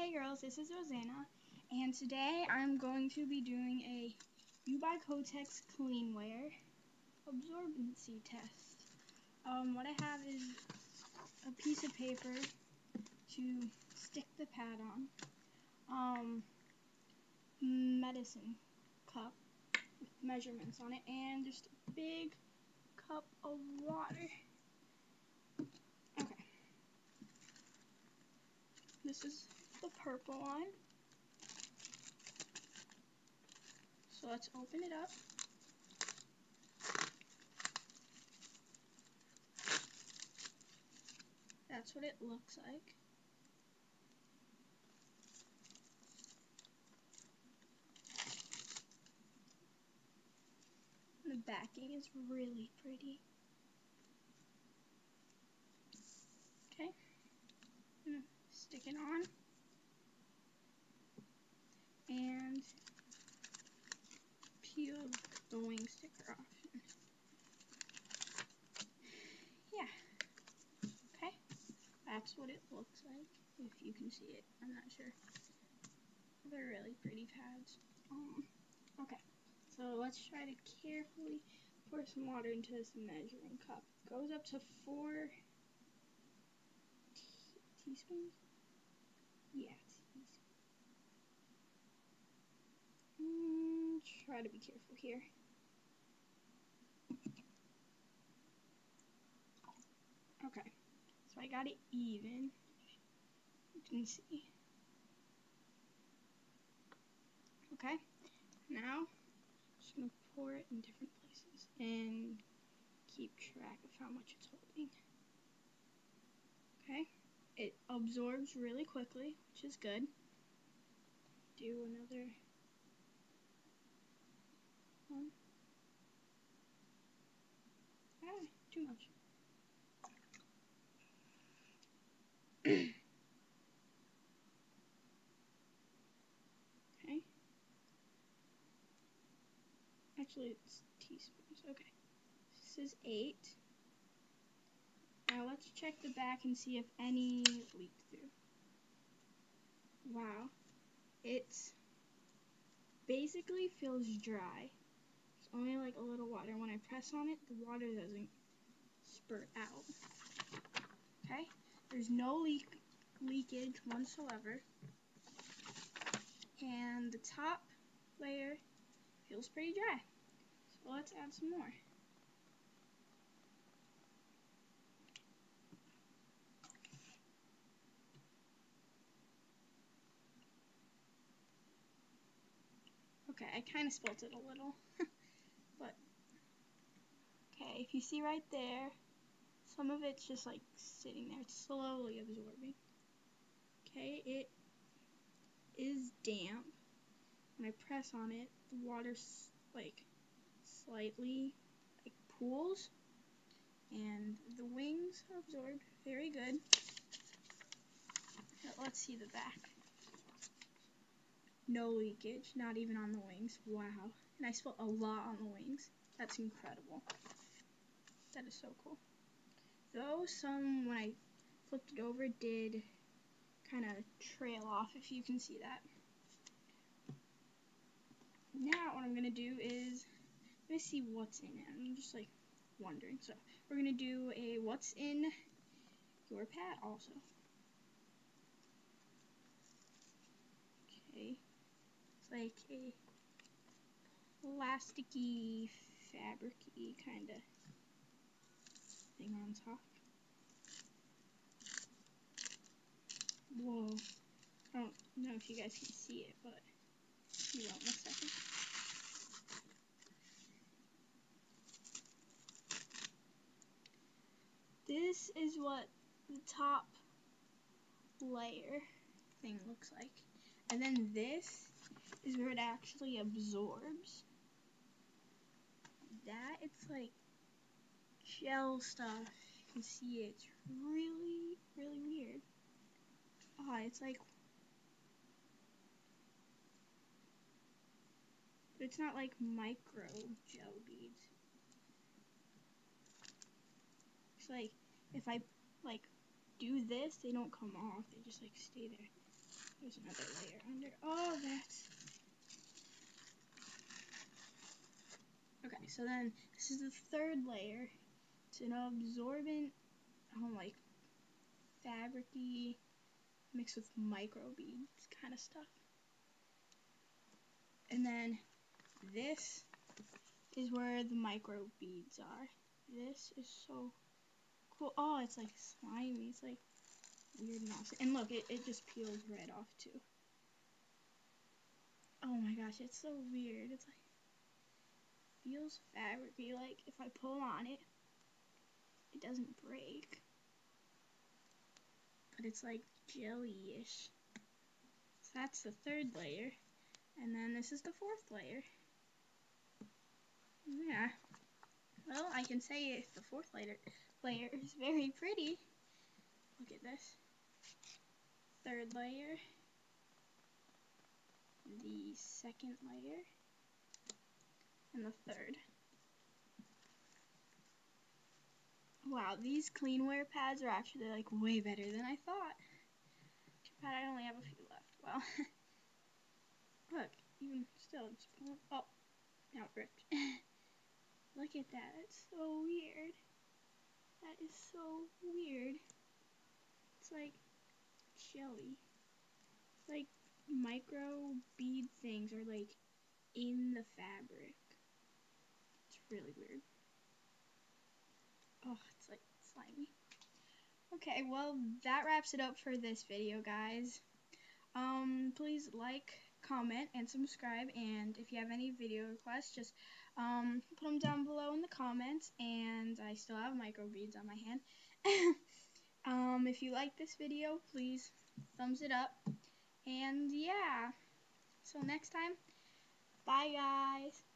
Hey girls, this is Roseanna, and today I'm going to be doing a UbyKotex Cleanwear absorbency test. What I have is a piece of paper to stick the pad on, medicine cup with measurements on it, and just a big cup of water. Okay, this is the purple one. So let's open it up. That's what it looks like. The backing is really pretty. Okay, I'm gonna stick it on and peel the wing sticker off. Yeah, okay, that's what it looks like, if you can see it. I'm not sure. They're really pretty pads. Okay, so let's try to carefully pour some water into this measuring cup. It goes up to 4 teaspoons? Yeah, teaspoons. Try to be careful here. Okay, so I got it even. You can see. Okay, now I'm just going to pour it in different places and keep track of how much it's holding. Okay, it absorbs really quickly, which is good. Do another one. Too much. Okay. Actually, it's teaspoons. Okay. This is 8. Now let's check the back and see if any leak through. Wow. It's basically feels dry. It's only like a little water. When I press on it, the water doesn't spurt out. Okay? There's no leakage whatsoever. And the top layer feels pretty dry. So let's add some more. Okay, I kind of spilt it a little, but okay, if you see right there, some of it's just like sitting there, it's slowly absorbing. Okay, it is damp. When I press on it, the water's like slightly like pools, and the wings absorb very good. Now, let's see the back. No leakage, not even on the wings. Wow. And I spilt a lot on the wings. That's incredible. That is so cool. Though some, when I flipped it over, did kind of trail off, if you can see that. Now what I'm going to do is, I'm going to see what's in it. I'm just like wondering. So we're going to do a what's in your pad also. Okay. It's like a plasticky, fabric-y kind of thing on top. Whoa. I don't know if you guys can see it, but you will in a second. This is what the top layer thing looks like. And then this is where it actually absorbs. That, it's like gel stuff. You can see it. It's really, really weird. It's like, but it's not like micro gel beads. It's like, if I like do this, they don't come off. They just like stay there. There's another layer under. Oh, that's... Okay, so then this is the third layer. It's an absorbent, like fabric-y mixed with microbeads kind of stuff. And then this is where the microbeads are. This is so cool. Oh, it's like slimy. It's like weird and awesome. And look, it just peels right off too. Oh my gosh, it's so weird. It's like, feels fabric-y. Like if I pull on it, it doesn't break. But it's like jelly-ish. So that's the third layer. And then this is the fourth layer. Yeah. Well, I can say if the fourth layer is very pretty. Look at this. Third layer. The second layer. And the third. Wow, these Cleanwear pads are actually like way better than I thought. Too bad I only have a few left. Well, look, even still, just pulling. Oh, now it ripped. Look at that. It's so weird. That is so weird. It's like jelly. It's like micro bead things are like in the fabric. It's really weird. Oh, it's like slimy. Okay, well, that wraps it up for this video, guys. Please like, comment, and subscribe, and if you have any video requests, just put them down below in the comments, and I still have micro beads on my hand. If you like this video, please thumbs it up, and yeah, so next time, bye guys.